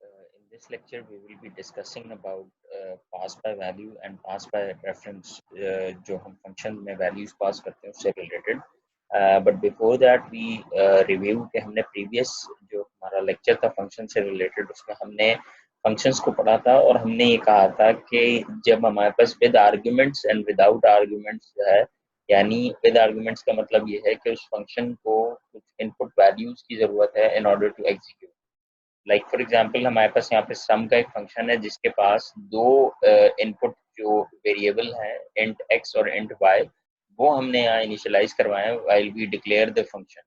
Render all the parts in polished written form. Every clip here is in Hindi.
In this lecture, we will be discussing about pass by value and pass by reference, जो हम function में values pass करते हैं उससे related. But before that, we review कि हमने previous जो हमारा lecture था function से related, उसमें हमने functions को पढ़ा था और हमने ये कहा था कि जब हमारे पास with arguments and without arguments है, यानी with arguments का मतलब ये है कि उस function को कुछ input values की ज़रूरत है in order to execute. Like for example हमारे पास यहाँ पे सम का एक फंक्शन है जिसके पास दो इनपुट जो वेरिएबल हैं इंट एक्स और इंट वाई, वो हमने यहाँ इनिशियलाइज करवाए हैं while we declare the function.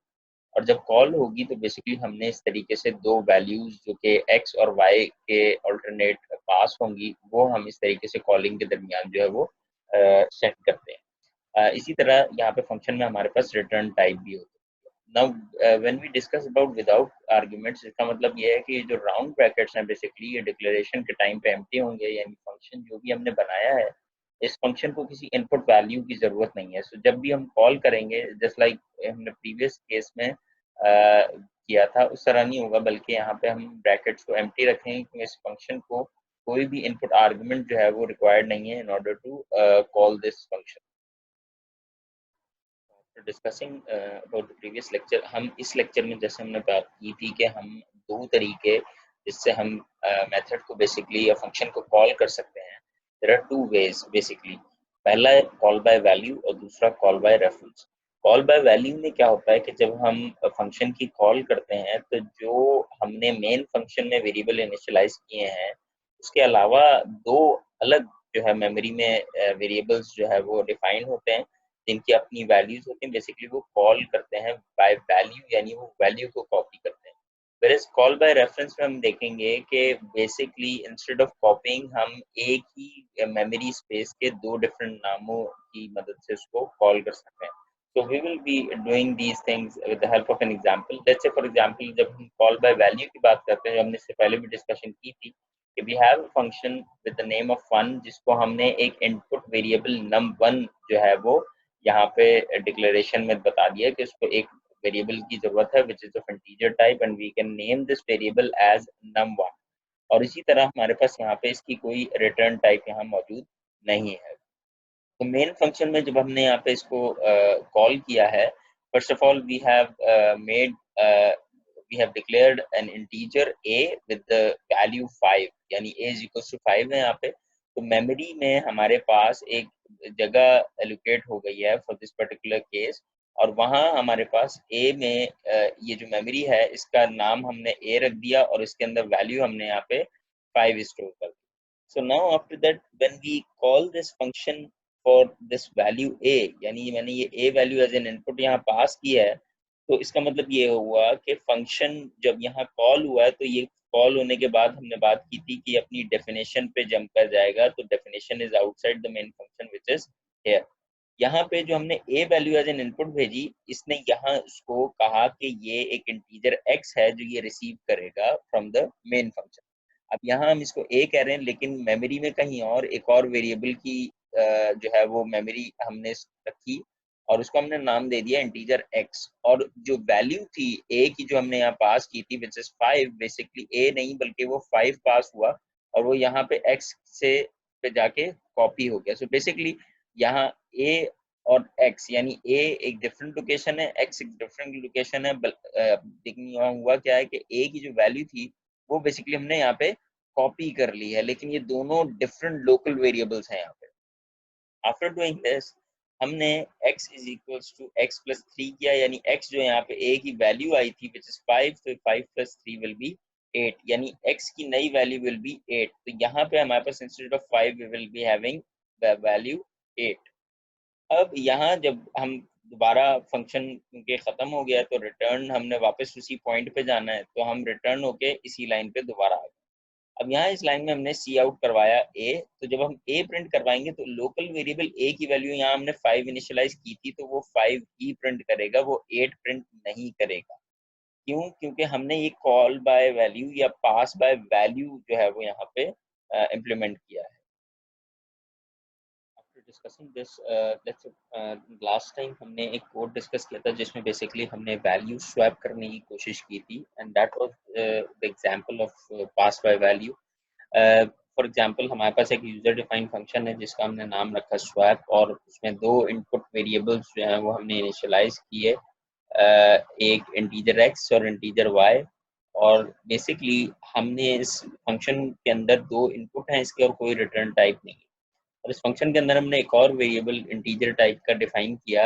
और जब कॉल होगी तो बेसिकली हमने इस तरीके से दो वैल्यूज जो कि एक्स और वाई के अल्टरनेट पास होंगी, वो हम इस तरीके से कॉलिंग के दरमियान जो है वो सेट करते हैं। इसी तरह यहाँ पे फंक्शन में हमारे पास रिटर्न टाइप भी होता है। Now when we discuss about without arguments, इसका मतलब ये है कि जो राउंड ब्रैकेट्स हैं बेसिकली ये डिक्लेरेशन के टाइम पे एम्प्टी होंगे, यानी फंक्शन जो भी हमने बनाया है इस फंक्शन को किसी इनपुट वैल्यू की जरूरत नहीं है। सो जब भी हम कॉल करेंगे जस्ट लाइक हमने प्रीवियस केस में किया था उस तरह नहीं होगा, बल्कि यहाँ पे हम ब्रैकेट्स को एम्प्टी रखेंगे क्योंकि इस फंक्शन को कोई भी इनपुट आर्गुमेंट जो है वो रिक्वायर्ड नहीं है in order to call this function. Discussing about the previous lecture, हम इस लेक्चर में जैसे हमने बात की थी कि हम दो तरीके जिससे हम मेथड को बेसिकली या फंक्शन को कॉल कर सकते हैं। There are two ways basically. पहला है कॉल बाय वैल्यू और दूसरा call by reference. Call by value में क्या होता है कि जब हम फंक्शन की कॉल करते हैं तो जो हमने मेन फंक्शन में वेरिएबल इनिशियलाइज किए हैं उसके अलावा दो अलग जो है मेमोरी में वेरिएबल्स जो है वो डिफाइन होते हैं जिनकी अपनी वैल्यूज होती हैं। बेसिकली वो कॉल करते हैं बाय वैल्यू, यानी वो वैल्यू को कॉपी करते हैं। वेयरएज कॉल बाय रेफरेंस में हम देखेंगे कि बेसिकली इंस्टेड ऑफ कॉपिंग हम एक ही मेमोरी स्पेस के दो डिफरेंट नामों की मदद से उसको कॉल कर सकते हैं। So we will be doing these things with the help of an example. Let's say for example जब हम call by value की बात करते हैं, जो हमने इससे पहले भी डिस्कशन की थी कि we have a function with the name of fun जिसको हमने एक input variable num1 जो है वो यहाँ पे डिक्लेरेशन में बता दिया कि उसको एक वेरिएबल की जरूरत है which is of integer type and we can name this variable as num1। और इसी तरह हमारे पास यहाँ पे इसकी कोई रिटर्न टाइप यहाँ मौजूद नहीं है। तो मेन फंक्शन में जब हमने यहाँ पे इसको कॉल किया है, first of all we have made we have declared an integer a with the value 5, यानी a is equals to 5 है यहाँ पे। तो मेमोरी में हमारे पास एक जगह एलोकेट हो गई है फॉर दिस पर्टिकुलर केस, और वहाँ हमारे पास a में ये जो मेमोरी है इसका नाम हमने a रख दिया और इसके अंदर वैल्यू हमने यहाँ पे 5 स्टोर कर दी। So now after that when we call this function for this value a, यानी मैंने ये a value as an input यहाँ पास किया है, तो इसका मतलब ये हुआ कि फंक्शन जब यहाँ कॉल हुआ है तो ये कॉल होने के बाद हमने बात की थी कि अपनी डेफिनेशन पे जंप कर जाएगा। तो definition is outside the main function which is here. यहाँ पे जो हमने a value as an input भेजी, इसने यहाँ उसको कहा कि ये एक इंटीजर x है जो ये रिसीव करेगा फ्रॉम द मेन फंक्शन। अब यहाँ हम इसको a कह रहे हैं लेकिन मेमोरी में कहीं और एक और वेरिएबल की जो है वो मेमोरी हमने रखी और उसको हमने नाम दे दिया इंटीजर x। और जो वैल्यू थी a की जो हमने यहाँ पास की थी विच इज 5, बेसिकली a नहीं बल्कि वो 5 पास हुआ और वो यहाँ पे x से पे जाके कॉपी हो गया। सो बेसिकली यहाँ a और x, यानी a एक डिफरेंट लोकेशन है, x एक डिफरेंट लोकेशन है। लेकिन यहाँ हुआ क्या है कि a की जो वैल्यू थी वो बेसिकली हमने यहाँ पे कॉपी कर ली है, लेकिन ये दोनों डिफरेंट लोकल वेरिएबल्स हैं यहाँ पे। आफ्टर डूइंग दिस हमने x is equals to x plus 3 किया, यानी x जो यहाँ पे a की वैल्यू आई थी विच इज 5, तो 5 प्लस 3 विल बी 8, यानी x की नई वैल्यू विल बी 8। तो यहाँ पे हमारे पास instead of 5 we will be having the value 8। अब यहाँ जब हम दोबारा फंक्शन के खत्म हो गया तो रिटर्न हमने वापस उसी पॉइंट पे जाना है, तो हम रिटर्न होके इसी लाइन पे दोबारा आ गए। अब यहाँ इस लाइन में हमने सी आउट करवाया a, तो जब हम a प्रिंट करवाएंगे तो लोकल वेरिएबल a की वैल्यू यहाँ हमने 5 इनिशियलाइज की थी तो वो 5 ही प्रिंट करेगा, वो 8 प्रिंट नहीं करेगा। क्यों? क्योंकि हमने ये कॉल बाय वैल्यू या पास बाय वैल्यू जो है वो यहाँ पे इम्प्लीमेंट किया है। discussing this, let's last time हमने एक कोड डिस्कस किया था जिसमें बेसिकली हमने वैल्यू स्वैप करने की कोशिश की थी, and that was the example of pass by value. For example हमारे पास एक यूजर डिफाइंड फंक्शन है जिसका हमने नाम रखा स्वैप, और उसमें दो इनपुट वेरिएबल्स जो हैं वो हमने इनिशियलाइज किए, एक इंटीजर एक्स और इंटीजर वाई। और बेसिकली हमने इस फंक्शन के अंदर दो इनपुट हैं इसके और कोई रिटर्न टाइप नहीं है, और इस फंक्शन के अंदर हमने एक और वेरिएबल इंटीजर टाइप का डिफाइन किया,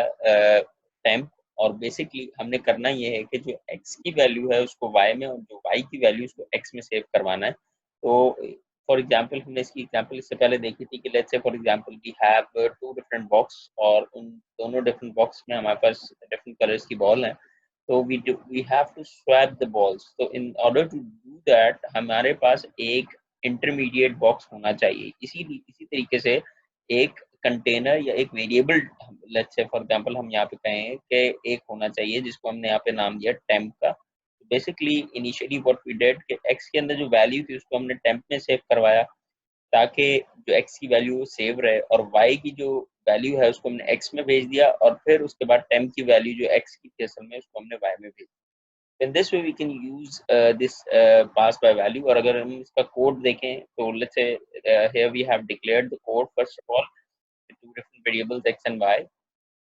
टेम्प। और बेसिकली हमने करना ये है कि जो x की वैल्यू है उसको y में, और जो y की वैल्यू उसको x में सेव करवाना है। तो फॉर एग्जांपल हमने इसकी एग्जांपल इससे पहले देखी थी कि let's say for example we have two different box, और उन दोनों डिफरेंट बॉक्स में हमारे पास डिफरेंट कलर्स की बॉल है। तो we have to swap the balls. तो in order to do that हमारे पास एक इंटरमीडिएट बॉक्स होना चाहिए। इसी तरीके से एक कंटेनर या एक variable, let's say for example हम यहाँ पे कहें कि एक होना चाहिए जिसको हमने यहाँ पे नाम दिया टेम्प का। Basically initially what we did कि एक्स के अंदर जो वैल्यू थी उसको हमने टेम्प में सेव करवाया ताकि जो एक्स की वैल्यू सेव रहे, और वाई की जो वैल्यू है उसको हमने एक्स में भेज दिया, और फिर उसके बाद टेम्प की वैल्यू जो एक्स की थी असल में उसको हमने वाई में भेज दिया। In this way we can use this pass by value। और अगर हम इसका कोड देखें तो let's say here we have declared the code first of all two different variables x and y,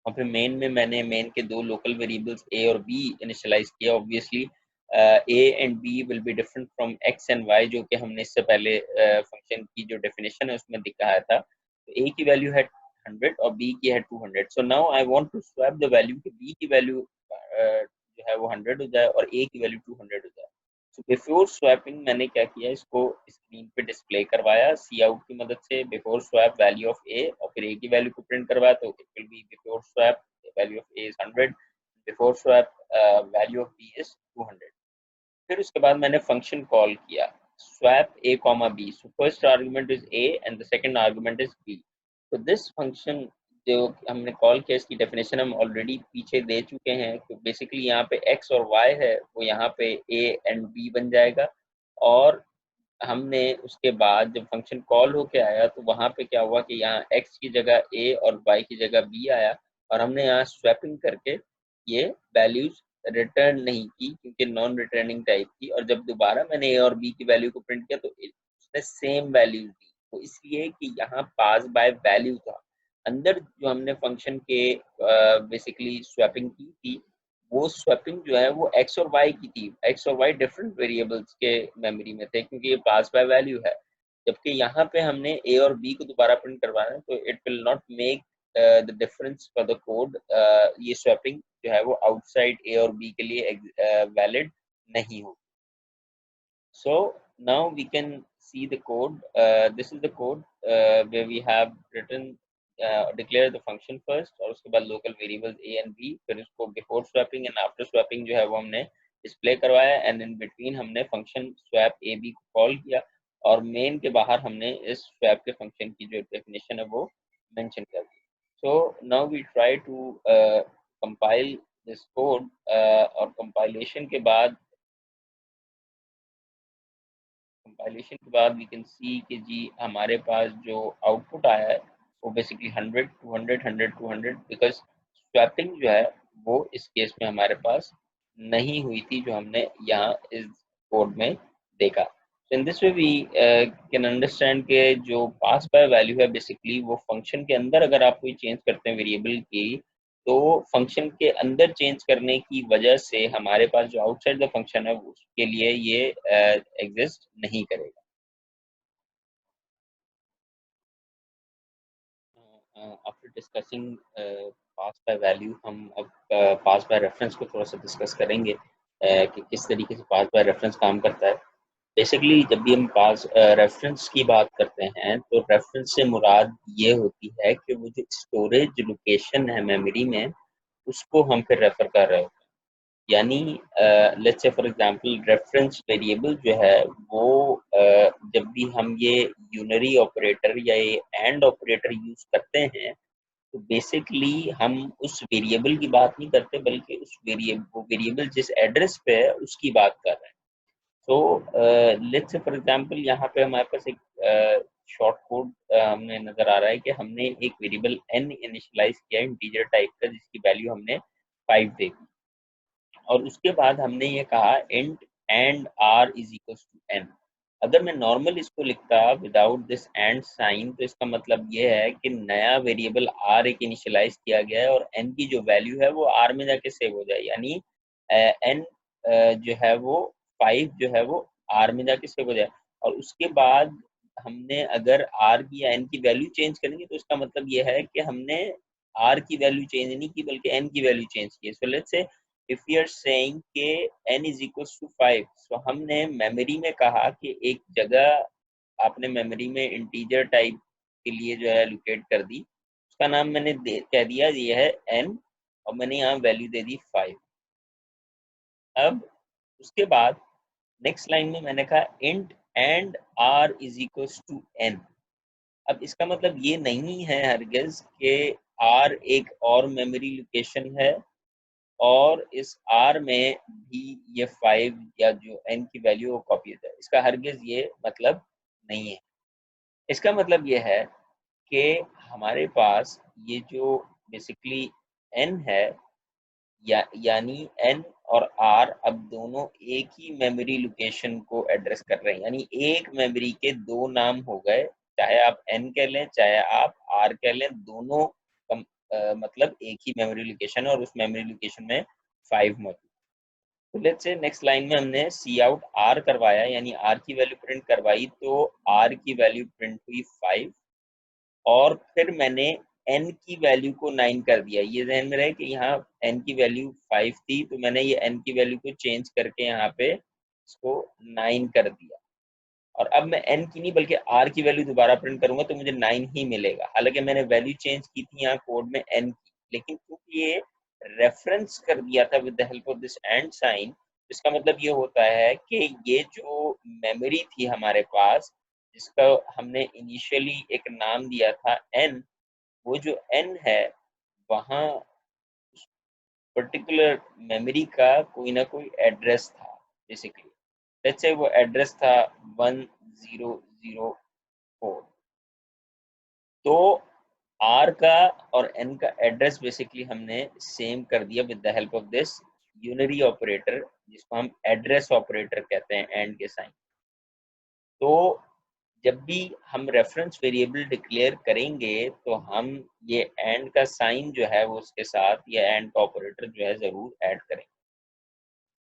और फिर मेन में मैंने मेन के दो लोकल वेरिएबल्स a और b इनिशियलाइज किया। Obviously a and b will be different from x and y, जो कि हमने इससे पहले फंक्शन की जो डेफिनेशन है उसमें दिखाया था। तो a की वैल्यू है 100 और b की है 200। So now I want to swap the value कि b की वैल्यू जो है वो 100 हो जाए और a की वैल्यू 200 हो जाए। सो बिफोर स्वैपिंग मैंने क्या किया, इसको स्क्रीन पे डिस्प्ले करवाया सी आउट की मदद से, before swap value of a, और फिर ए की वैल्यू को प्रिंट करवाया तो it will be before swap value of a is 100, before swap value of b is 200। फिर उसके बाद मैंने फंक्शन कॉल किया swap a comma b। So first argument is a and the second argument is b। तो दिस फंक्शन जो हमने कॉल किया इसकी डेफिनेशन हम ऑलरेडी पीछे दे चुके हैं। तो बेसिकली यहाँ पे x और y है वो यहाँ पे a एंड b बन जाएगा, और हमने उसके बाद जब फंक्शन कॉल होके आया तो वहाँ पे क्या हुआ कि यहाँ x की जगह a और y की जगह b आया, और हमने यहाँ स्वैपिंग करके ये वैल्यूज रिटर्न नहीं की क्योंकि नॉन रिटर्निंग टाइप थी, और जब दोबारा मैंने ए और बी की वैल्यू को प्रिंट किया तो उसने सेम वैल्यू दी। तो इसलिए कि यहाँ पास बाय वैल्यू था, अंदर जो हमने फंक्शन के बेसिकली स्वैपिंग की थी वो स्वैपिंग जो है वो एक्स और वाई की थी। एक्स और वाई डिफरेंट वेरिएबल्स के मेमोरी में थे क्योंकि ये पास बाय वैल्यू है, जबकि यहाँ पे हमने ए और बी को दोबारा प्रिंट करवाना है तो it will not make the difference for the code. ये स्वैपिंग जो है वो आउटसाइड ए और बी के लिए वैलिड नहीं होगी। So now we can see the code. This is the code where we have written declare the function first, और उसके बाद local variables a and b, फिर उसको before swapping and after swapping जो है वो हमने डिस्प्ले करवाया, एंड इन बिटवीन हमने फंक्शन स्वैप ए बी को कॉल किया, और मेन के बाहर हमने इस स्वैप के फंक्शन की जो डेफिनेशन है वो मेंशन कर दी। So now we try to compile this code, और कंपाइलेशन के बाद वी कैन सी कि जी हमारे पास जो आउटपुट आया है वो बेसिकली 100 200 100 200, बिकॉज स्वैपिंग जो है वो इस केस में हमारे पास नहीं हुई थी जो हमने यहाँ इस कोड में देखा। So in this way we can understand कि जो पास बाय वैल्यू है बेसिकली वो फंक्शन के अंदर अगर आप कोई चेंज करते हैं वेरिएबल की तो फंक्शन के अंदर चेंज करने की वजह से हमारे पास जो आउटसाइड द फंक्शन है उसके लिए ये एग्जिस्ट नहीं करेगा। After discussing pass by value हम अब पास बाय रेफरेंस को थोड़ा सा डिस्कस करेंगे कि किस तरीके से पास बाय रेफरेंस काम करता है। बेसिकली जब भी हम पास रेफरेंस की बात करते हैं तो रेफरेंस से मुराद ये होती है कि वो जो स्टोरेज लोकेशन है मेमोरी में उसको हम फिर रेफर कर रहे होते हैं। यानी let's say for example reference variable जो है वो जब भी हम ये यूनरी ऑपरेटर या ये एंड ऑपरेटर यूज करते हैं तो बेसिकली हम उस वेरिएबल की बात नहीं करते बल्कि उस वेरिएबल जिस एड्रेस पे है उसकी बात कर रहे हैं। तो लेट्स से फॉर एग्जांपल यहाँ पे हमारे पास एक शॉर्ट कोड हमने नजर आ रहा है कि हमने एक वेरिएबल n इनिशियलाइज किया इंटीजर टाइप का, जिसकी वैल्यू हमने 5 दे दी, और उसके बाद हमने ये कहा int and r is equal to n। अगर मैं नॉर्मल इसको लिखता विदाउट दिस एंड साइन, तो इसका मतलब ये है कि नया वेरिएबल r एक इनिशियलाइज किया गया है और n की जो वैल्यू है वो r में जाके सेव हो जाए, यानी n जो है वो 5 जो है वो r में जाके सेव हो जाए। और उसके बाद हमने अगर r की या n की वैल्यू चेंज करेंगे तो इसका मतलब ये है कि हमने r की वैल्यू चेंज नहीं की बल्कि n की वैल्यू चेंज की है। So let's say if you are saying के n इज इक्वल टू 5, सो हमने मेमोरी में कहा कि एक जगह आपने मेमोरी में इंटीजर टाइप के लिए जो है लोकेट कर दी, उसका नाम मैंने कह दिया ये है n, और मैंने यहाँ वैल्यू दे दी 5। अब उसके बाद नेक्स्ट लाइन में मैंने कहा int and r is equal to n। अब इसका मतलब ये नहीं है हरगिज कि r एक और मेमोरी लोकेशन है और इस R में भी ये 5 या जो n की वैल्यू वो कॉपी हो जाए, इसका हरगिज ये मतलब नहीं है। इसका मतलब ये है कि हमारे पास ये जो बेसिकली n है, यानी n और r अब दोनों एक ही मेमोरी लोकेशन को एड्रेस कर रहे हैं, यानी एक मेमोरी के दो नाम हो गए, चाहे आप n कह लें चाहे आप r कह लें, दोनों मतलब एक ही मेमोरी लोकेशन है और उस मेमोरी लोकेशन में 5 मौजूद। तो लेट्स से नेक्स्ट लाइन में हमने सी आउट आर करवाया, यानी आर की वैल्यू प्रिंट करवाई, तो आर की वैल्यू प्रिंट हुई 5, और फिर मैंने n की वैल्यू को 9 कर दिया। ये ध्यान में रहे कि यहाँ n की वैल्यू 5 थी, तो मैंने ये n की वैल्यू को चेंज करके यहाँ पे इसको 9 कर दिया, और अब मैं n की नहीं बल्कि r की वैल्यू दोबारा प्रिंट करूंगा तो मुझे 9 ही मिलेगा। हालांकि मैंने वैल्यू चेंज की थी यहाँ कोड में n की, लेकिन क्योंकि ये रेफरेंस कर दिया था with the help of this and sign, इसका मतलब ये होता है कि ये जो मेमोरी थी हमारे पास, जिसका हमने इनिशियली एक नाम दिया था n, वो जो n है वहाँ पर्टिकुलर मेमोरी का कोई ना कोई एड्रेस था बेसिकली। लेट्स से वो एड्रेस था 1004, तो R का और N का एड्रेस बेसिकली हमने सेम कर दिया with the help of this unary operator, जिसको हम एड्रेस ऑपरेटर कहते हैं एंड के साइन। तो जब भी हम रेफरेंस वेरिएबल डिक्लेयर करेंगे तो हम ये एंड का साइन जो है वो उसके साथ ये एंड का ऑपरेटर जो है जरूर ऐड करेंगे।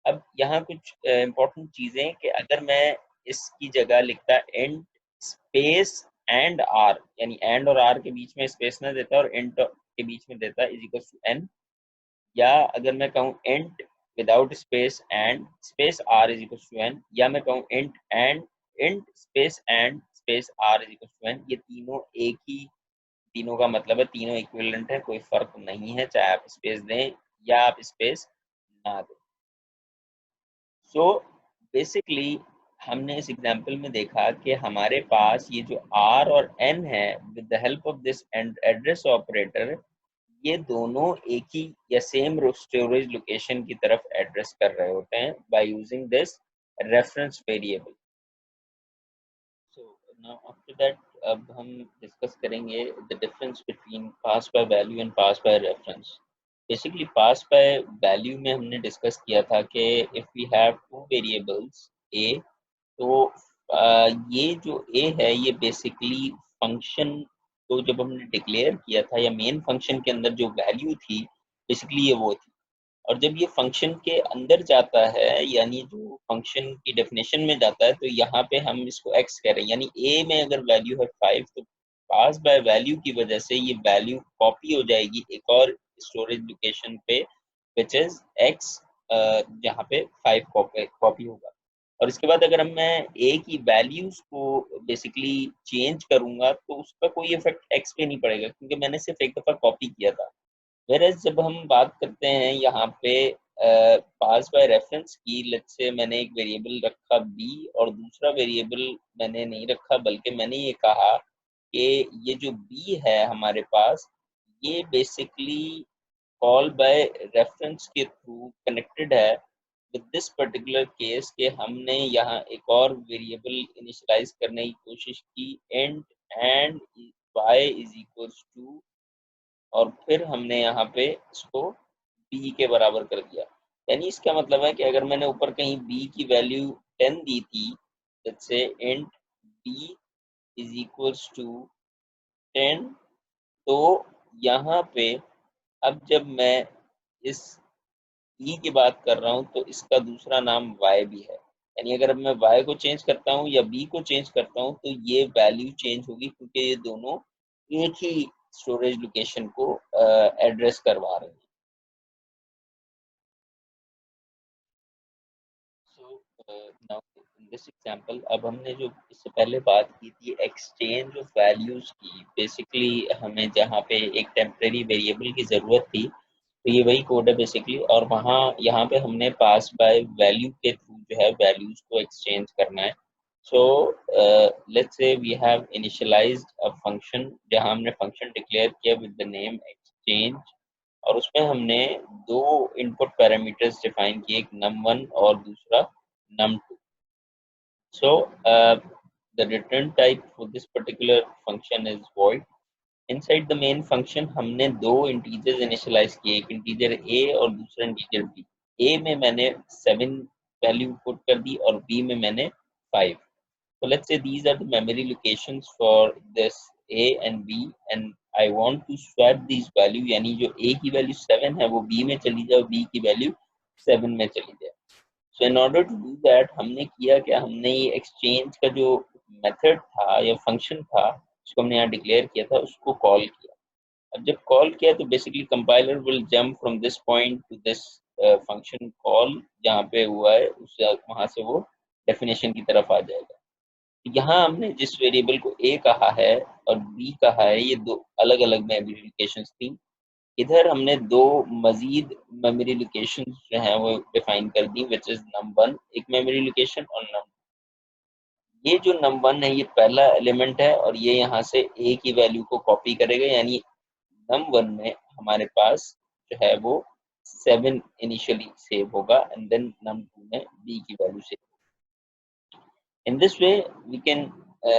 अब यहाँ कुछ इम्पोर्टेंट चीजें कि अगर मैं इसकी जगह लिखता एंड स्पेस एंड आर, यानी एंड और आर के बीच में स्पेस ना देता और एंड के बीच में देता इज इक्वल टू एन, या अगर मैं कहूँ and without space and space r is equal to n, या मैं कहूँ and and space and space r is equal to n, ये तीनों एक ही, तीनों का मतलब है तीनों इक्विवेलेंट है, कोई फर्क नहीं है चाहे आप स्पेस दें या आप स्पेस ना दें। सो बेसिकली हमने इस एग्जांपल में देखा कि हमारे पास ये जो R और N है with the help of this address operator, ये दोनों एक ही या सेम स्टोरेज लोकेशन की तरफ एड्रेस कर रहे होते हैं by using this reference variable. So now after that अब हम डिस्कस करेंगे the difference between pass by value and pass by reference. Basically pass by value में हमने डिस्कस किया था कि if we have two variables a, तो ये जो ए है ये बेसिकली फंक्शन को जब हमने डिक्लेयर किया था या मेन फंक्शन के अंदर जो वैल्यू थी बेसिकली ये वो थी, और जब ये फंक्शन के अंदर जाता है यानी जो फंक्शन की डेफिनेशन में जाता है तो यहाँ पे हम इसको एक्स कह रहे हैं, यानी ए में अगर वैल्यू है 5 तो पास बाय वैल्यू की वजह से ये वैल्यू कॉपी हो जाएगी एक और स्टोरेज लोकेशन पे विच इज एक्स, जहाँ पे 5 कॉपी होगा। और इसके बाद अगर मैं ए की वैल्यूज को बेसिकली चेंज करूंगा तो उसका कोई इफेक्ट एक्स पे नहीं पड़ेगा क्योंकि मैंने सिर्फ एक दफा कॉपी किया था। वेरएज जब हम बात करते हैं यहाँ पे पास बाय रेफरेंस की, लेट्स से मैंने एक वेरिएबल रखा बी और दूसरा वेरिएबल मैंने नहीं रखा बल्कि मैंने ये कहा कि ये जो बी है हमारे पास ये बेसिकली कॉल बाय रेफरेंस के थ्रू कनेक्टेड है विद दिस पर्टिकुलर केस के हमने यहाँ एक और वेरिएबल इनिशियलाइज करने की कोशिश की and and y is equals to, और फिर हमने यहाँ पे इसको b के बराबर कर दिया। यानी इसका मतलब है कि अगर मैंने ऊपर कहीं b की वैल्यू 10 दी थी, let's say int b is equals to 10, तो यहाँ पे अब जब मैं इस ई की बात कर रहा हूँ तो इसका दूसरा नाम y भी है। यानी अगर मैं y को चेंज करता हूँ या b को चेंज करता हूँ तो ये वैल्यू चेंज होगी, क्योंकि ये दोनों एक ही स्टोरेज लोकेशन को एड्रेस करवा रहे हैं। So now in this example, अब हमने जो इससे पहले बात की थी एक्सचेंज ऑफ वैल्यूज की, बेसिकली हमें जहाँ पे एक टेम्परेरी वेरिएबल की ज़रूरत थी, तो ये वही कोड है बेसिकली, और वहाँ यहाँ पे हमने पास बाय वैल्यू के थ्रू जो है वैल्यूज को एक्सचेंज करना है। So let's say we have initialized a function, जहाँ हमने फंक्शन डिक्लेयर किया विद द नेम एक्सचेंज, और उसमें हमने दो इनपुट पैरामीटर्स डिफाइन किए, एक num1 और दूसरा num2। So the return type for this particular function is void. Inside the main function हमने दो इंटीजर्स इनिशियलाइज किए, एक इंटीजर a और दूसरा इंटीजर b। a में मैंने 7 वैल्यू पुट कर दी और b में मैंने 5। So let's say these are the memory locations for this a and b, and I want to swap these value, यानी जो a की वैल्यू 7 है वो b में चली जाए, b की वैल्यू 7 में चली जाए। So in order to do that, हमने किया क्या, हमने ये exchange का जो मेथड था या फंक्शन था जिसको हमने यहाँ डिक्लेयर किया था उसको कॉल किया। अब जब कॉल किया तो basically compiler will jump from this point two this function call, जहाँ पे हुआ है उससे वहां से वो डेफिनेशन की तरफ आ जाएगा। यहाँ हमने जिस वेरिएबल को a कहा है और b कहा है, ये दो अलग अलग मेमोरी लोकेशंस थी। इधर हमने दो मजीद मेमोरी लोकेशंस जो हैं वो डिफाइन कर दी, विच इज num1 एक मेमोरी लोकेशन और num, ये जो num1 है ये पहला एलिमेंट है और ये यहाँ से a की वैल्यू को कॉपी करेगा, यानी num1 में हमारे पास जो है वो 7 इनिशियली सेव होगा, एंड देन num2 में b की value save. In this way we can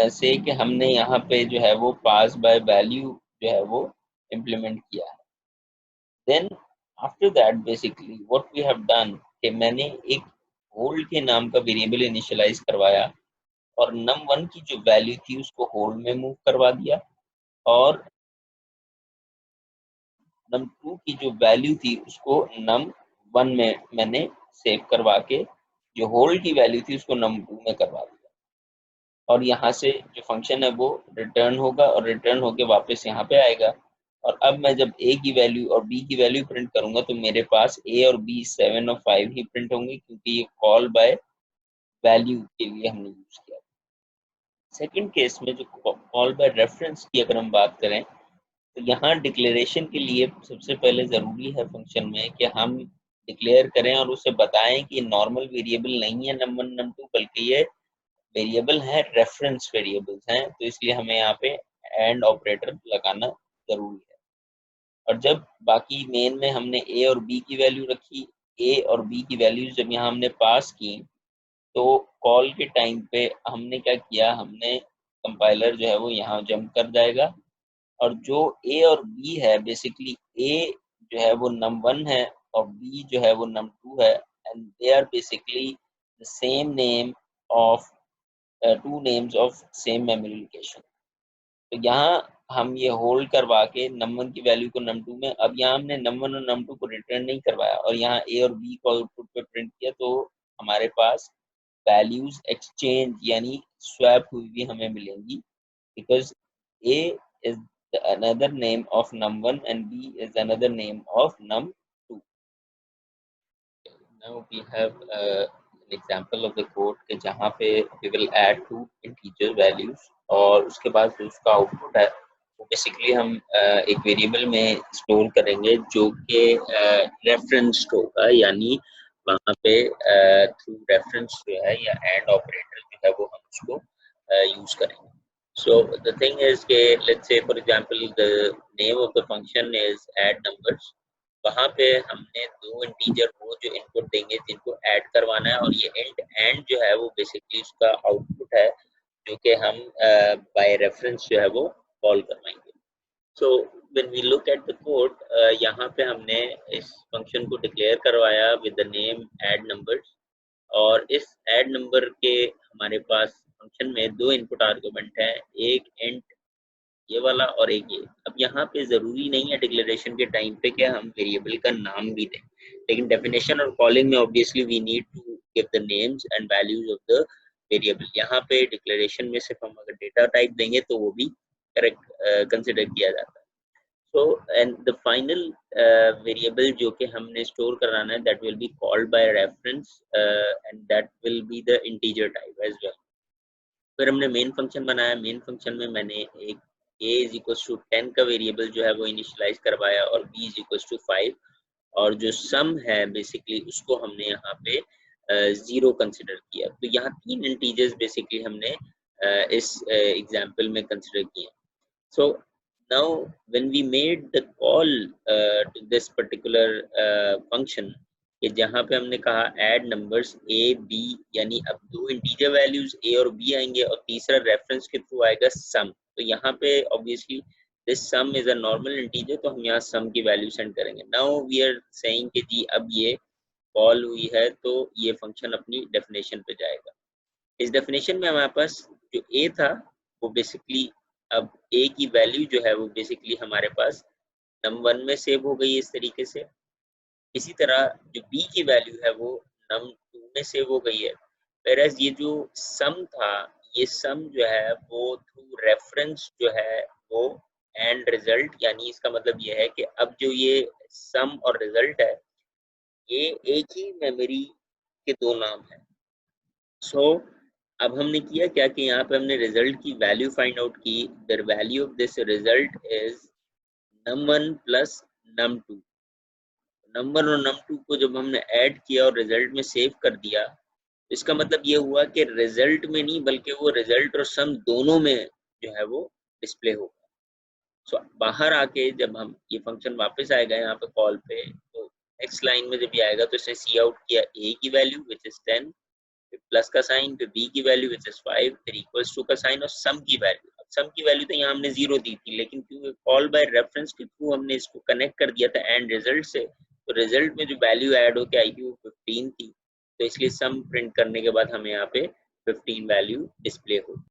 say कि हमने यहाँ पे जो है वो पास बाय वैल्यू जो है वो इम्प्लीमेंट किया है। Then after that basically what we have done कि मैंने एक होल्ड के नाम का वेरिएबल इनिशियलाइज करवाया और num1 की जो वैल्यू थी उसको होल्ड में मूव करवा दिया, और num2 की जो वैल्यू थी उसको num1 में मैंने सेव करवा के जो होल्ड की वैल्यू थी उसको num2 में करवा दिया, और यहाँ से जो फंक्शन है वो रिटर्न होगा और रिटर्न होके वापस यहाँ पे आएगा। और अब मैं जब a की वैल्यू और b की वैल्यू प्रिंट करूंगा तो मेरे पास a और b 7 और 5 ही प्रिंट होंगे, क्योंकि ये कॉल बाय वैल्यू के लिए हमने यूज किया। सेकंड केस में जो कॉल बाय रेफरेंस की अगर हम बात करें, तो यहाँ डिक्लेरेशन के लिए सबसे पहले ज़रूरी है फंक्शन में कि हम डिक्लेयर करें और उसे बताएं कि नॉर्मल वेरिएबल नहीं है num1 num2, बल्कि ये वेरिएबल है, रेफरेंस वेरिएबल्स हैं, तो इसलिए हमें यहाँ पे एंड ऑपरेटर लगाना जरूरी है। और जब बाकी मेन में हमने ए और बी की वैल्यू रखी, ए और बी की वैल्यूज जब यहाँ हमने पास की, तो कॉल के टाइम पे हमने क्या किया, हमने कंपाइलर जो है वो यहाँ जंप कर जाएगा, और जो ए और बी है बेसिकली ए जो है वो num1 है और बी जो है वो num2 है, and they are basically the same name of two names of same memory location. तो यहाँ हम ये होल्ड करवा के num1 की वैल्यू को num2 में, अब यहाँ हमने num1 और num2 को रिटर्न नहीं करवाया और यहाँ a और b को आउटपुट पे प्रिंट किया, तो हमारे पास वैल्यूज एक्सचेंज यानी स्वैप हुई भी हमें मिलेंगी, because a is another name of num1 and b is another name of num2. Now we have an example of the code के जहाँ पे we will add two integer values, और उसके बाद जो उसका आउटपुट है वो बेसिकली हम एक वेरिएबल में स्टोर करेंगे जो कि रेफरेंस होगा, यानी वहाँ पे थ्रू रेफरेंस जो है या एंड ऑपरेटर जो है वो हम उसको यूज करेंगे। So the thing is कि let's say for example the name of the function is add numbers, वहाँ पे हमने दो इंटीजर वो जो इनपुट देंगे जिनको ऐड करवाना है, और ये इंट एंड जो है वो बेसिकली उसका आउटपुट है, जो कि हम बाय रेफरेंस जो है वो कॉल करवाएंगे। So when we look at the code, यहाँ पे हमने इस फंक्शन को डिक्लेयर करवाया with the name add numbers, और इस ऐड नंबर के हमारे पास फंक्शन में दो इनपुट आर्गुमेंट हैं, एक इंट ये वाला और एक ये। अब यहाँ पे जरूरी नहीं है डिक्लेरेशन के टाइम पे कि हम वेरिएबल का नाम भी दें, लेकिन डेफिनेशन और कॉलिंग में obviously we need to give the names and values of the variable. यहाँ पे डिक्लेरेशन में सिर्फ हम अगर डेटा टाइप देंगे तो वो भी करेक्ट कंसिडर किया जाता है। So and the final variable जो कि हमने स्टोर कराना है, that will be called by reference and that will be the integer type as well. फिर हमने मेन फंक्शन बनाया। मेन फंक्शन में मैंने एक a इज इक्वल टू 10 का वेरिएबल जो है वो इनिशियलाइज करवाया और b इज इक्वल टू 5, और जो सम है बेसिकली उसको हमने यहाँ पे 0 कंसिडर किया। तो यहाँ तीन इंटीजर्स बेसिकली हमने इस एग्जाम्पल में कंसिडर किए। सो now when we made the call to this particular function, कि जहाँ पे हमने कहा ऐड नंबर्स a b, यानी अब दो इंटीजर वैल्यूज a और b आएंगे और तीसरा रेफरेंस के थ्रू आएगा सम। तो यहाँ पे obviously this some is a normal integer, तो हम यहाँ सम की वैल्यू सेंड करेंगे। नाउ वी आर सेइंग कि जी अब ये कॉल हुई है तो ये फंक्शन अपनी डेफिनेशन पे जाएगा। इस डेफिनेशन में हमारे पास जो a था वो बेसिकली, अब a की वैल्यू जो है वो बेसिकली हमारे पास num1 में सेव हो गई इस तरीके से। इसी तरह जो b की वैल्यू है वो num2 में सेव हो गई है। whereas ये जो सम था, ये सम जो है वो थ्रू रेफरेंस जो है वो एंड रिजल्ट, यानी इसका मतलब ये है कि अब जो ये सम और रिजल्ट है ये एक ही मेमोरी के दो नाम है। सो अब हमने किया क्या कि यहाँ पे हमने रिजल्ट की वैल्यू फाइंड आउट की। The value of this result is num1 plus num2। Number और num2 को जब हमने ऐड किया और रिजल्ट में सेव कर दिया, इसका मतलब ये हुआ कि रिजल्ट में नहीं बल्कि वो रिजल्ट और सम दोनों में जो है वो डिस्प्ले होगा। सो बाहर आके जब हम ये फंक्शन वापस आएगा यहाँ पे कॉल पे, तो नेक्स्ट लाइन में जब ये आएगा तो इसने सी आउट किया a की वैल्यू विच इज 10, प्लस का साइन, फिर b की वैल्यू विच इज 5, फिर इक्वल्स टू का साइन और सम की वैल्यू। अब सम की वैल्यू तो यहाँ हमने 0 दी थी, लेकिन क्योंकि कॉल बाय रेफरेंस के थ्रू हमने इसको कनेक्ट कर दिया था एंड रिजल्ट से, तो रिजल्ट में जो वैल्यू ऐड होकर आई थी वो 15 थी, तो इसलिए सम प्रिंट करने के बाद हमें यहाँ पे 15 वैल्यू डिस्प्ले होगी।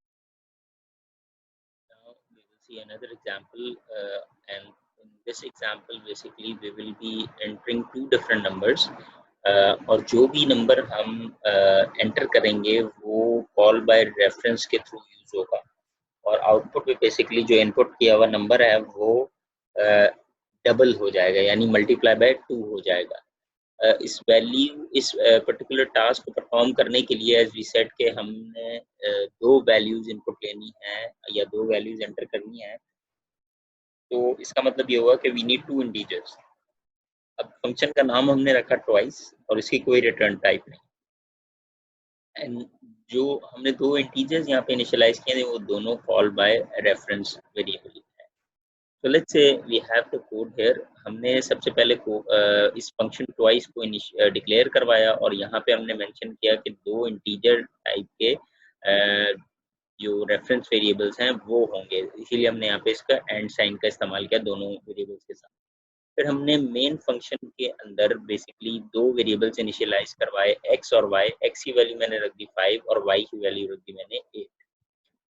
Now we will see another example, and in this example basically we will be entering two different numbers, और जो भी नंबर हम एंटर करेंगे वो कॉल बाय रेफरेंस के थ्रू यूज होगा, और आउटपुट में बेसिकली जो इनपुट किया हुआ नंबर है वो डबल हो जाएगा, यानी मल्टीप्लाई बाय 2 हो जाएगा। इस वैल्यू इस पर्टिकुलर टास्क को परफॉर्म करने के लिए एज वी सेड के हमने दो वैल्यूज इनपुट लेनी है या दो वैल्यूज एंटर करनी है, तो इसका मतलब ये हुआ कि वी नीड टू इंटीजर्स। अब फंक्शन का नाम हमने रखा ट्वाइस और इसकी कोई रिटर्न टाइप नहीं, एंड जो हमने दो इंटीजर्स यहाँ पे इनिशियलाइज किए थे वो दोनों कॉल बाय रेफरेंस वेरिएबल है। तो let's say we have the code here. हमने सबसे पहले इस फंक्शन ट्वाइस को डिक्लेयर करवाया और यहाँ पे हमने मेंशन किया कि दो इंटीजर टाइप के जो रेफरेंस वेरिएबल्स हैं वो होंगे, इसीलिए हमने यहाँ पे इसका एंड साइन का इस्तेमाल किया दोनों वेरिएबल्स के साथ। फिर हमने मेन फंक्शन के अंदर बेसिकली दो वेरिएबल्स इनिशियलाइज करवाए, x और y। x की वैल्यू मैंने रख दी 5 और y की वैल्यू रख दी मैंने 8,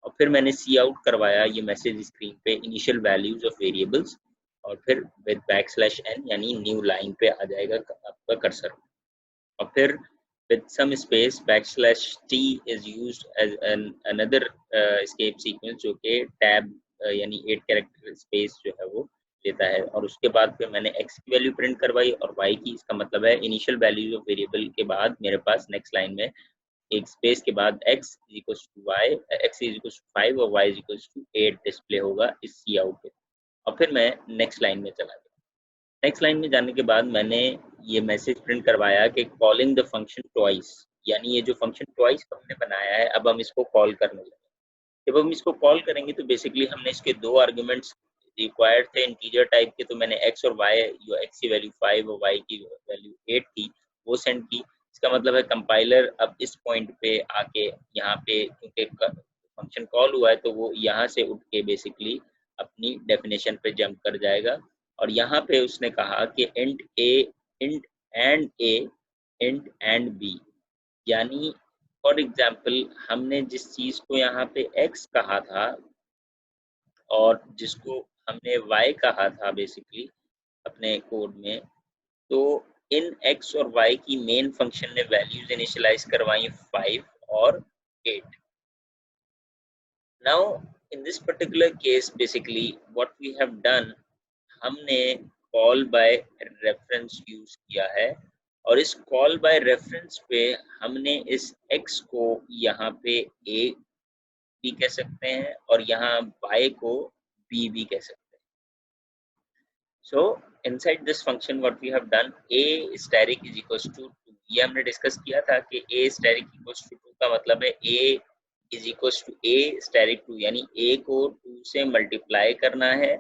और फिर मैंने सी आउट करवाया ये मैसेज स्क्रीन पे इनिशियल वैल्यूज ऑफ वेरिएबल्स, और फिर विद बैकस्लैश n यानी न्यू लाइन पे आ जाएगा आपका कर्सर, और फिर with some space backslash t is used as another escape sequence जो कि टैब यानी 8 कैरेक्टर स्पेस जो है वो लेता है, और उसके बाद फिर मैंने x की वैल्यू प्रिंट करवाई और y की। इसका मतलब है इनिशियल वैल्यूज ऑफ वेरिएबल के बाद मेरे पास नेक्स्ट लाइन में एक स्पेस के बाद x is equal to y, x is equal to 5 और y is equal to 8 display होगा इस सी आउट पे, और फिर मैं नेक्स्ट लाइन में चला गया। नेक्स्ट लाइन में जाने के बाद मैंने ये मैसेज प्रिंट करवाया कि कॉलिंग द फंक्शन ट्वाइस, यानी ये जो फंक्शन ट्वाइस हमने बनाया है अब हम इसको कॉल करने लगे। जब हम इसको कॉल करेंगे तो बेसिकली हमने इसके दो आर्गुमेंट्स रिक्वायर्ड थे इंटीजर टाइप के, तो मैंने x और y, जो x की वैल्यू 5 और y की वैल्यू 8 थी वो सेंड की। इसका मतलब है कंपाइलर अब इस पॉइंट पे आके यहाँ पे, क्योंकि फंक्शन कॉल हुआ है तो वो यहाँ से उठ के बेसिकली अपनी डेफिनेशन पे जंप कर जाएगा। और यहाँ पे उसने कहा कि int and a int and b, यानी फॉर एग्जाम्पल हमने जिस चीज को यहाँ पे x कहा था और जिसको हमने y कहा था बेसिकली अपने कोड में, तो इन x और y की मेन फंक्शन ने वैल्यूज इनिशियलाइज करवाई 5 और 8। Now in this particular case basically what we have done, हमने कॉल बाय रेफरेंस यूज किया है और इस कॉल बाय रेफरेंस पे हमने इस x को यहाँ पे a भी कह सकते हैं और यहाँ y को b भी कह सकते हैं। So inside this function what we have done, a steric is equals to 2, ये हमने डिस्कस किया था कि a steric equals to 2 का मतलब है a is equals to a steric 2, यानी a को 2 से मल्टीप्लाई करना है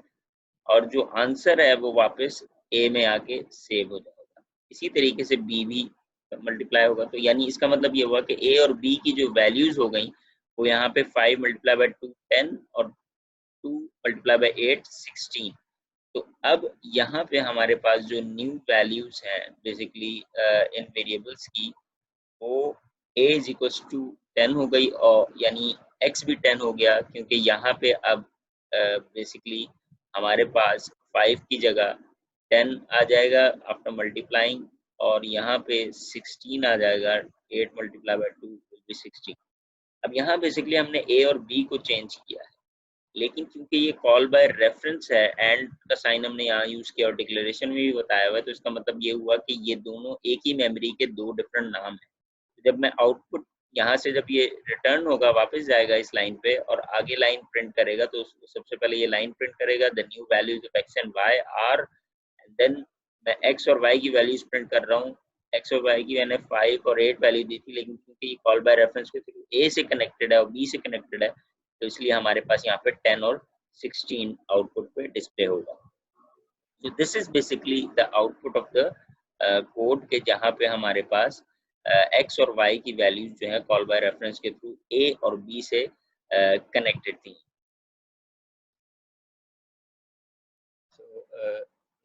और जो आंसर है वो वापस a में आके सेव हो जाएगा। इसी तरीके से b भी मल्टीप्लाई होगा, तो यानी इसका मतलब ये हुआ कि a और b की जो वैल्यूज हो गई वो यहाँ पे 5 मल्टीप्लाई बाय 2 10 और 2 मल्टीप्लाई बाय 8 16। तो अब यहाँ पे हमारे पास जो न्यू वैल्यूज हैं बेसिकली इन वेरिएबल्स की, वो a इज इक्वल्स टू 10 हो गई और यानी x भी 10 हो गया, क्योंकि यहाँ पे अब बेसिकली हमारे पास 5 की जगह 10 आ जाएगा आफ्टर मल्टीप्लाइंग और यहाँ पे 16 आ जाएगा, 8 मल्टीप्लाई बाय 2 विल बी 16। अब यहाँ बेसिकली हमने a और b को चेंज किया है, लेकिन क्योंकि ये कॉल बाय रेफरेंस है, एंड का साइन हमने यहाँ यूज किया और डिक्लेरेशन में भी बताया हुआ है, तो इसका मतलब ये हुआ कि ये दोनों एक ही मेमोरी के दो डिफरेंट नाम हैं। तो जब मैं आउटपुट यहाँ से जब ये रिटर्न होगा वापस जाएगा इस लाइन पे और आगे लाइन प्रिंट करेगा, तो सबसे पहले ये लाइन प्रिंट करेगा the new values of x and y are, and then मैं एक्स और वाई की वैल्यूज प्रिंट कर रहा हूँ। एक्स और वाई की मैंने 5 और 8 वैल्यू दी थी, लेकिन क्योंकि ये कॉल बाय रेफरेंस के थ्रू ए से कनेक्टेड है और बी से कनेक्टेड है, तो इसलिए हमारे पास यहाँ पे 10 और 16 आउटपुट पे डिस्प्ले होगा। So this is basically the output of the code के जहाँ पे हमारे पास x और y की वैल्यूज जो है कॉल बाय रेफरेंस के थ्रू a और b से कनेक्टेड थी। So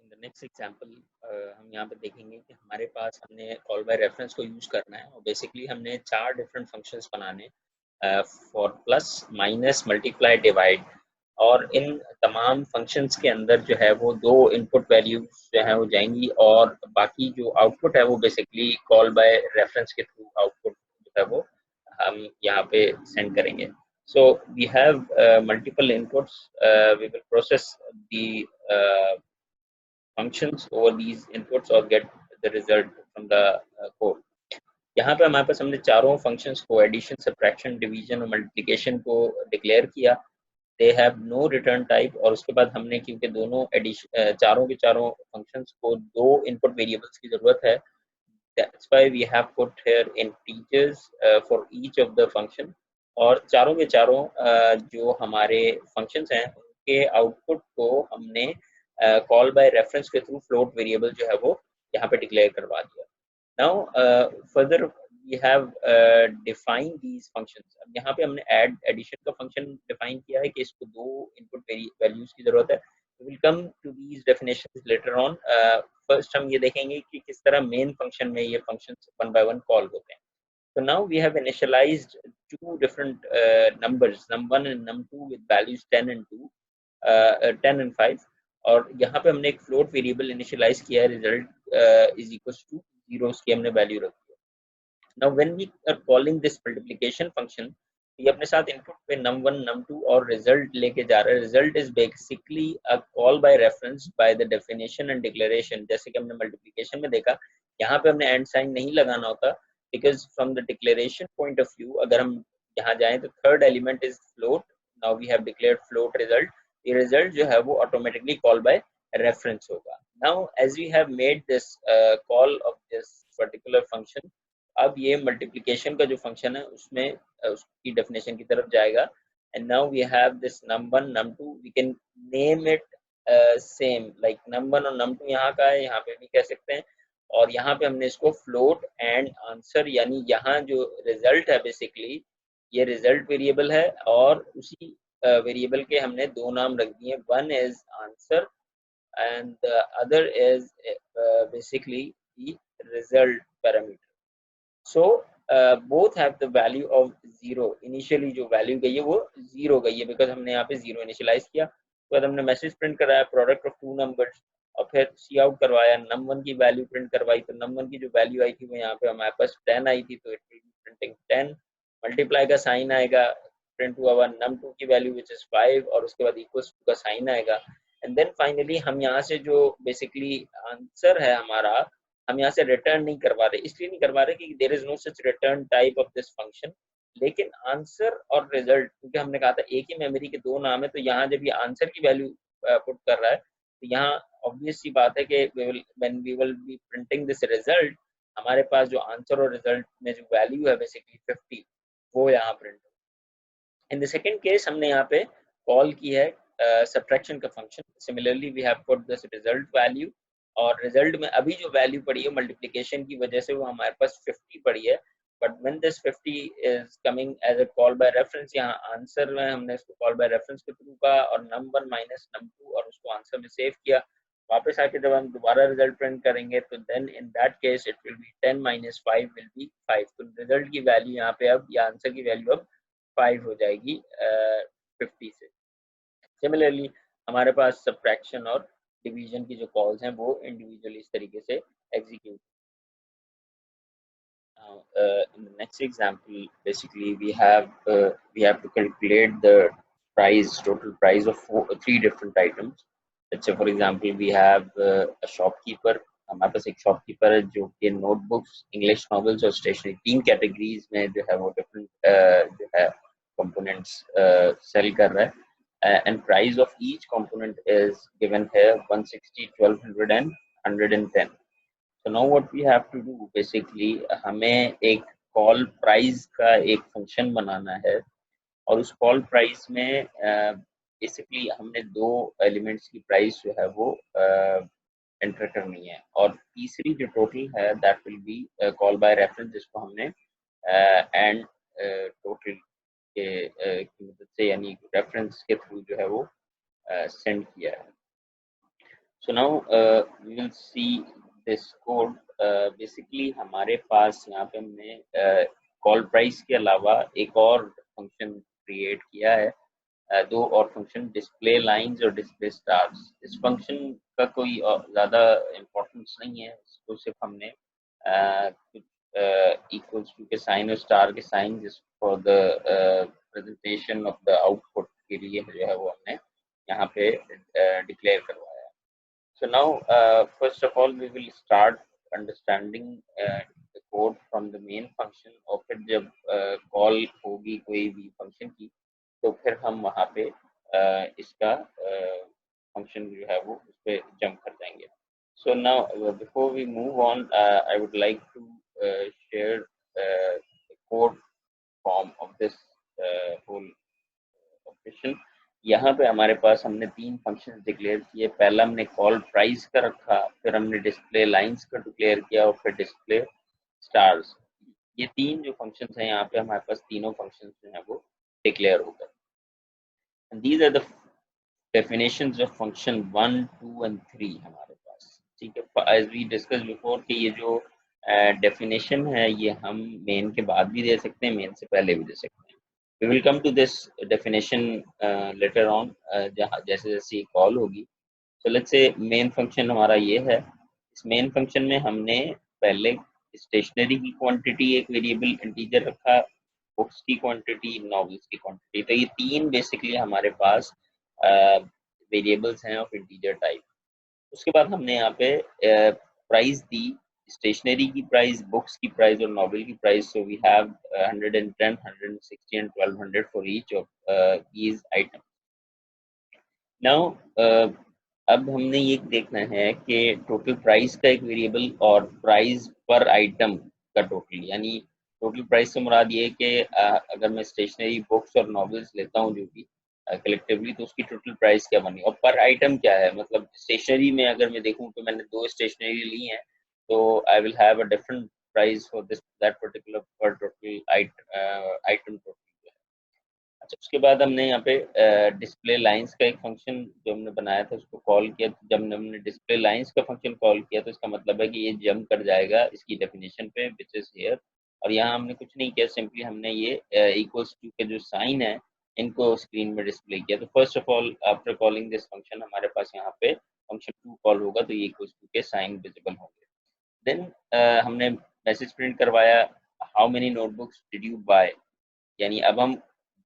in the next example हम यहाँ पे देखेंगे कि हमारे पास हमने कॉल बाय रेफरेंस को यूज करना है और बेसिकली हमने 4 डिफरेंट फंक्शंस बनाने for plus minus multiply divide, और इन तमाम फंक्शंस के अंदर जो है वो 2 इनपुट वैल्यूज जो है वो जाएंगी और बाकी जो आउटपुट है वो बेसिकली कॉल बाय रेफरेंस के थ्रू आउटपुट जो है वो हम यहाँ पे सेंड करेंगे। So we have multiple inputs. We will process the functions over these inputs or get the result from the code. यहाँ पे हमारे पास हमने चारों फंक्शंस को एडिशन, सब्ट्रैक्शन, डिवीजन और मल्टीप्लिकेशन को डिक्लेयर किया। They have no return type, और उसके बाद हमने क्योंकि दोनों चारों के चारों फंक्शंस को 2 इनपुट वेरिएबल्स की जरूरत है, that's why we have put here integers for each of the function, और चारों के चारों जो हमारे फंक्शंस हैं उनके आउटपुट को हमने कॉल बाय रेफरेंस के थ्रू फ्लोट वेरिएबल जो है वो यहाँ पे डिक्लेयर करवा दिया। Now further we have defined these functions. अब यहाँ पे हमने एडिशन का फंक्शन डिफाइन किया है कि इसको 2 इनपुट वैल्यूज की जरूरत है। We will come to these definitions later on. First हम ये देखेंगे कि किस तरह मेन फंक्शन में ये functions one by one call होते हैं। So now we have initialized 2 different numbers, num1 and num2 with values 10 and 5, और यहाँ पे हमने एक फ्लोट वेरिएबल इनिशियलाइज किया है, रिजल्ट इज इक्वल्स टू 0 की हमने वैल्यू रखी है। Now when we are calling this multiplication function, ये अपने साथ इनपुट पे num1 num2 और रिजल्ट लेके जा रहा है। Result is basically a call by reference by the definition and declaration. जैसे कि हमने मल्टीप्लिकेशन में देखा, यहाँ पे हमने एंड साइन नहीं लगाना होता, because from the declaration point of view अगर हम यहाँ जाएं तो third element is float. Now we have declared float result, ये रिजल्ट जो है वो ऑटोमेटिकली कॉल बाय रेफरेंस होगा। Now as we have made this call of this particular function, अब ये मल्टीप्लिकेशन का जो फंक्शन है उसमें उसकी डेफिनेशन की तरफ जाएगा। And now we have this num1 num2, we can name it same like num1 और num2 यहाँ का है, यहाँ पे भी कह सकते हैं, और यहाँ पे हमने इसको फ्लोट एंड आंसर, यानी यहाँ जो रिजल्ट है बेसिकली ये रिजल्ट वेरिएबल है और उसी वेरिएबल के हमने दो नाम रख दिए, one is answer and the other is basically the result parameter. So both have the value of 0. Initially जो value गई है वो 0 गई है because हमने यहाँ पे 0 इनिशियलाइज किया। तो बाद हमने मैसेज प्रिंट कराया प्रोडक्ट ऑफ टू नंबर्स और फिर सी आउट करवाया, num1 की वैल्यू प्रिंट करवाई तो num1 की जो वैल्यू आई थी वो यहाँ पे हमारे पास 10 आई थी, तो it will be printing 10। Multiply का साइन आएगा, प्रिंट हुआ हुआ num2 की वैल्यू विच इज 5 और उसके बाद इक्वल्स टू का साइन आएगा। एंड देन फाइनली हम यहाँ से जो बेसिकली आंसर है हमारा, हम यहाँ से रिटर्न नहीं करवा रहे, इसलिए नहीं करवा रहे कि there is no such return type of this function, लेकिन आंसर और रिजल्ट, क्योंकि हमने कहा था एक ही मेमोरी के दो नाम है, तो यहाँ जब ये आंसर की वैल्यू पुट कर रहा है तो यहाँ ऑब्वियस सी बात है कि when we will be printing this result, हमारे पास जो आंसर और रिजल्ट में जो वैल्यू है बेसिकली 50, वो यहाँ प्रिंट हो। इन द सेकंड केस हमने यहाँ पे कॉल की है सब्ट्रैक्शन का function. Similarly we have put this result value, और रिजल्ट में अभी जो वैल्यू पड़ी है मल्टीप्लिकेशन की वजह से वो हमारे पास 50 पड़ी है, but when this 50 is coming as a call by reference, यहाँ आंसर में हमने इसको कॉल बाय रेफरेंस के थ्रू का और num1 माइनस num2 और उसको आंसर में सेव किया। वापस आके जब हम दोबारा रिजल्ट प्रिंट करेंगे तो then in that case it will be 10 minus 5 will be 5। तो रिजल्ट की वैल्यू यहाँ पे अब या आंसर की वैल्यू अब 5 हो जाएगी 50 से। सिमिलरली हमारे पास सब्ट्रैक्शन और डिवीजन की जो कॉल्स हैं वो इंडिविजुअली इस तरीके से execute. In the next example, basically we have to calculate the total price of three different items. Let's say for example we have a shopkeeper, हमारे पास एक शॉपकीपर है जो कि नोटबुक्स, इंग्लिश नॉवेल्स और स्टेशनरी तीन कैटेगरीज में जो है वो डिफरेंट जो है कंपोनेंट्स सेल कर रहा है, and price of each component is given here 160, 1200 and 110. So now what we have to do basically, हमें एक कॉल प्राइस का एक फंक्शन बनाना है और उस कॉल प्राइस में बेसिकली हमने दो एलिमेंट्स की प्राइस जो है वो एंटर करनी है, और तीसरी जो टोटल है that will be call by reference, जिसको हमने एंड टोटल के की मदद से यानी रेफरेंस के थ्रू जो है वो सेंड किया है। So now we will see this code. Basically हमारे पास यहाँ पे हमने कॉल प्राइस के अलावा एक और फंक्शन क्रिएट किया है, दो और फंक्शन, डिस्प्ले लाइंस और डिस्प्ले स्टार्स। इस फंक्शन का कोई ज़्यादा इम्पोर्टेंस नहीं है, इसको सिर्फ हमने कुछ इक्वल्स टू के साइन और स्टार के साइन जिस for the presentation of the output के लिए जो है वो हमने यहाँ पे डिक्लेयर करवाया। So now, first of all, we will start understanding the code from the main function, और फिर जब कॉल होगी कोई भी फंक्शन की तो फिर हम वहाँ पे इसका फंक्शन जो है वो उस पर जंप कर जाएंगे। So now, before we move on, I would like to share the code form of this whole operation. यहाँ पे हमारे पास हमने तीन फंक्शंस डिक्लेयर किए। पहला हमने कॉल प्राइस का रखा, फिर हमने डिस्प्ले लाइंस का डिक्लेयर किया और फिर डिस्प्ले स्टार्स। ये तीन जो फंक्शंस हैं यहाँ पे हमारे पास तीनों फंक्शंस जो हैं वो डिक्लेयर हो गए। These are the definitions of function 1, 2 and 3 हमारे पास, ठीक है। एज वी डिस्कस बिफोर कि ये जो डेफिनेशन है ये हम मेन के बाद भी दे सकते हैं, मेन से पहले भी दे सकते हैं। We will come to this definition later on, जहाँ जैसे जैसे कॉल होगी। So let's say main function हमारा ये है। इस मेन फंक्शन में हमने पहले स्टेशनरी की क्वांटिटी एक वेरिएबल इंटीजर रखा, बुक्स की क्वांटिटी, नॉवेल्स की क्वांटिटी। तो ये तीन बेसिकली हमारे पास वेरिएबल्स हैं ऑफ इंटीजर टाइप। उसके बाद हमने यहाँ पे प्राइस दी, स्टेशनरी की प्राइस, बुक्स की प्राइस और नॉवेल की price. So we have 110, 160 and 1200 for each of these item. Now अब हमने ये देखना है कि टोटल प्राइस का एक वेरिएबल और प्राइस पर आइटम का टोटल, यानी टोटल प्राइस से मुराद ये है कि अगर मैं स्टेशनरी, बुक्स और नॉवेल्स लेता हूँ जो भी कलेक्टिवली, तो उसकी टोटल प्राइस क्या बनी, और पर आइटम क्या है। मतलब स्टेशनरी में अगर मैं देखूं तो मैंने दो स्टेशनरी ली हैं, तो I will have a different price for this that particular पर टोटल आइटम टोटल। उसके बाद हमने यहाँ पे डिस्प्ले लाइंस का एक फंक्शन जो हमने बनाया था उसको कॉल किया। तो जब हमने डिस्प्ले लाइंस का फंक्शन कॉल किया तो इसका मतलब है कि ये जंप कर जाएगा इसकी डेफिनेशन पे विच इज हियर। और यहाँ हमने कुछ नहीं किया, सिंपली हमने ये इक्वल्स टू के जो साइन है इनको स्क्रीन में डिस्प्ले किया। तो first of all after calling this function हमारे पास यहाँ पे फंक्शन टू कॉल होगा तो ये इक्वल्स टू के साइन विजिबल होंगे। देन हमने मैसेज प्रिंट करवाया, how many notebooks did you buy, यानी अब हम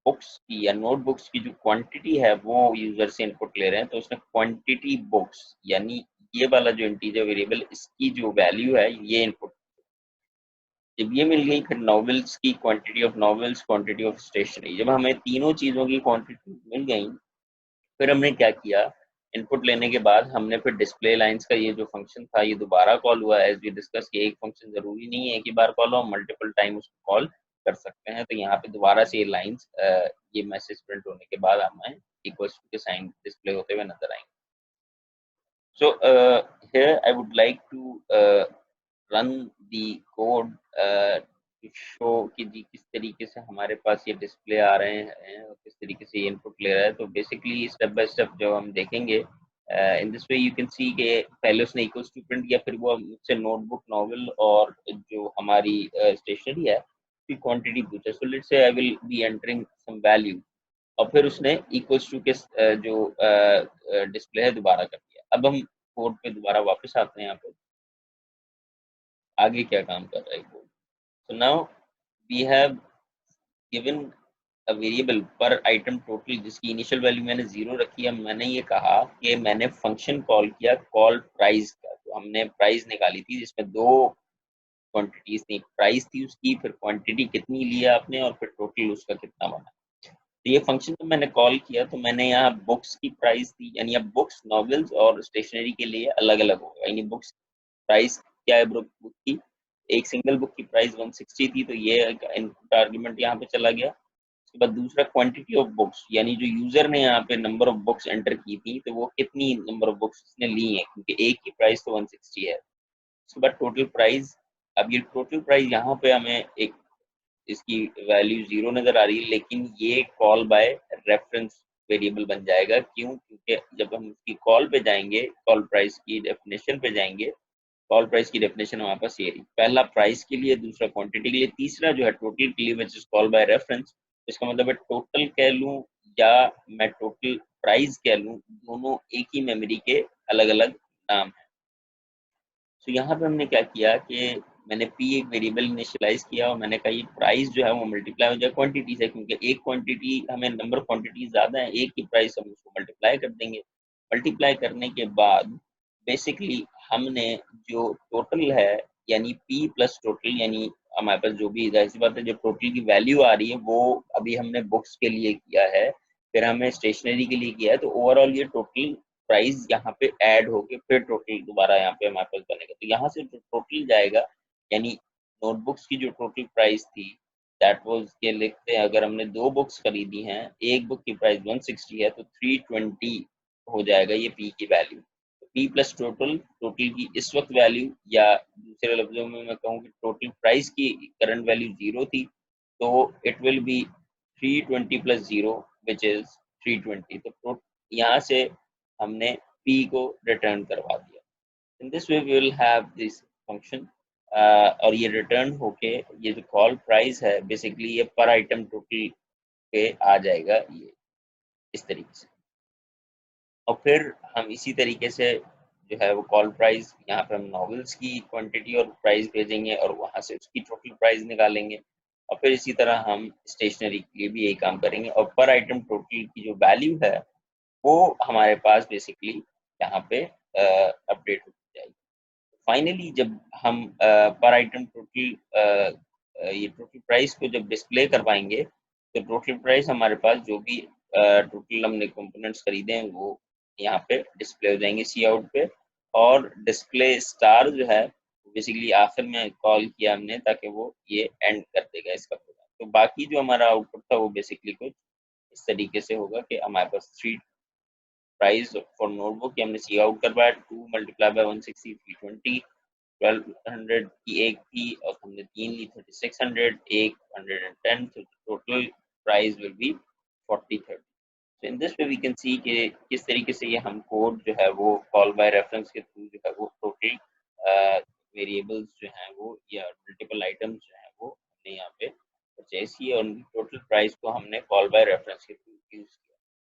बुक्स की या नोटबुक्स की जो क्वांटिटी है वो यूजर से इनपुट ले रहे हैं। तो उसने क्वांटिटी बुक्स यानी ये वाला जो इंटीजर वेरिएबल इसकी जो वैल्यू है ये इनपुट। जब ये मिल गई फिर नॉवेल्स की quantity of novels, quantity of stationery, जब हमें तीनों चीज़ों की क्वांटिटी मिल गई फिर हमने क्या किया, इनपुट लेने के बाद हमने फिर डिस्प्ले लाइंस का ये जो फंक्शन था ये दोबारा कॉल हुआ। एज वी डिस्कस कि एक फंक्शन जरूरी नहीं है एक ही बार कॉल हो, मल्टीपल टाइम उसको कॉल कर सकते हैं। तो यहाँ पे दोबारा से ये लाइंस ये मैसेज प्रिंट होने के बाद हमें इक्वल टू के साइन डिस्प्ले होते हुए नजर आएंगे। So here I would like to run the code to show कि जी किस तरीके से हमारे पास ये डिस्प्ले आ रहे हैं और किस तरीके से ये इनपुट ले रहा है। तो बेसिकली स्टेप बाय स्टेप जो हम देखेंगे इन this way you can see के पहले उसने इक्वल्स टू प्रिंट किया, फिर वो मुझसे नोटबुक, नॉवल और जो हमारी स्टेशनरी है की क्वांटिटी पूछा। So let's say I will be entering some value और फिर उसने इक्वल्स टू के जो डिस्प्ले है दोबारा कर दिया। अब हम कोड पे दोबारा वापस आते हैं, यहाँ पे आगे क्या काम कर रहा है code. So now we have given a variable per item total जिसकी इनिशियल वैल्यू मैंने 0 रखी है। मैंने ये कहा कि मैंने फंक्शन कॉल किया कॉल प्राइस का, तो हमने प्राइस निकाली थी जिसमें दो क्वांटिटीज थी, प्राइस थी उसकी, फिर क्वांटिटी कितनी लिया आपने और फिर टोटल उसका कितना बना। तो ये फंक्शन जब मैंने कॉल किया तो मैंने यहाँ बुक्स की प्राइस दी, यानी अब बुक्स, नॉवेल्स और स्टेशनरी के लिए अलग अलग होगा। यानी बुक्स प्राइस क्या है बुक की, एक सिंगल बुक की प्राइस 160 थी तो ये इनपुट आर्गुमेंट यहाँ पे चला गया। उसके बाद दूसरा क्वांटिटी ऑफ बुक्स, यानी जो यूजर ने यहाँ पे नंबर ऑफ बुक्स एंटर की थी तो वो कितनी नंबर ऑफ बुक्स उसने ली है, क्योंकि एक की प्राइस तो 160 है। उसके बाद टोटल प्राइस, अब ये टोटल प्राइस यहाँ पे हमें एक इसकी वैल्यू 0 नजर आ रही है, लेकिन ये कॉल बाय रेफरेंस वेरिएबल बन जाएगा। क्यों? क्योंकि जब हम इसकी कॉल पे जाएंगे, कॉल प्राइस की डेफिनेशन पे जाएंगे, कॉल प्राइस की डेफिनेशन हमारे पास ये रही, पहला प्राइस के लिए, दूसरा क्वांटिटी के लिए, तीसरा जो है टोटल के लिए which is call by reference. इसका मतलब है टोटल कह लूँ या मैं टोटल प्राइस कह लूँ, दोनों एक ही मेमोरी के अलग अलग नाम है। तो यहाँ पे हमने क्या किया कि मैंने p एक वेरिएबल इनिशियलाइज किया और मैंने कहा ये प्राइस जो है वो मल्टीप्लाई हो जाए क्वांटिटी से, क्योंकि एक क्वांटिटी हमें नंबर क्वांटिटी ज्यादा है, एक की प्राइस हम उसको मल्टीप्लाई कर देंगे। मल्टीप्लाई करने के बाद बेसिकली हमने जो टोटल है यानी p प्लस टोटल, यानी हमारे पास जो भी जाहिर सी बात है जो टोटल की वैल्यू आ रही है वो अभी हमने बुक्स के लिए किया है, फिर हमें स्टेशनरी के लिए किया है, तो ओवरऑल ये टोटल प्राइस यहाँ पे ऐड होके फिर टोटल दोबारा यहाँ पे हमारे पास बनेगा। तो यहाँ से जो टोटल जाएगा यानी नोटबुक्स की जो टोटल प्राइस थी दैट वाज, ये लिखते हैं अगर हमने दो बुक्स खरीदी हैं, एक बुक की प्राइस 160 है तो 320 हो जाएगा ये p की value. p plus total, total की इस वक्त वैल्यू, या दूसरे लफ्जों में मैं कहूँ कि टोटल प्राइस की करंट वैल्यू 0 थी तो it will B 320 plus 0 which is 320। तो यहाँ से हमने p को रिटर्न करवा दिया। In this way we will have this function और ये रिटर्न होके ये जो कॉल प्राइस है बेसिकली ये पर आइटम टोटल पे आ जाएगा ये इस तरीके से। और फिर हम इसी तरीके से जो है वो कॉल प्राइस यहाँ पे हम नॉवेल्स की क्वांटिटी और प्राइस भेजेंगे और वहाँ से उसकी टोटल प्राइस निकालेंगे। और फिर इसी तरह हम स्टेशनरी के लिए भी यही काम करेंगे और पर आइटम टोटल की जो वैल्यू है वो हमारे पास बेसिकली यहाँ पे अपडेट हो जाएगी। फाइनली जब हम पर आइटम टोटल ये टोटल प्राइस को जब डिस्प्ले करवाएंगे तो टोटल प्राइस हमारे पास जो भी टोटल हमने कंपोनेंट्स खरीदे हैं वो यहाँ पे डिस्प्ले हो जाएंगे सी आउट पे। और डिस्प्ले स्टार जो है बेसिकली आखिर में कॉल किया हमने ताकि वो ये एंड कर देगा इसका प्रोग्राम। तो बाकी जो हमारा आउटपुट था वो बेसिकली कुछ इस तरीके से होगा कि हमारे पास 3 प्राइस फॉर नोटबुक ये हमने सी आउट करवाया, 2 मल्टीप्लाई बाय 160 320, 1200 की एक थी और हमने तीन ली 3600, एक 110, तो total price will be 40 30. So in this way we can see कि किस तरीके से ये हम कोड जो है वो कॉल बाय रेफरेंस के थ्रू जो है वो टोटल वेरिएबल्स जो हैं वो या मल्टीपल आइटम्स जो हैं वो हमने यहाँ पे परचेज किए और टोटल प्राइस को हमने कॉल बाय रेफरेंस के थ्रू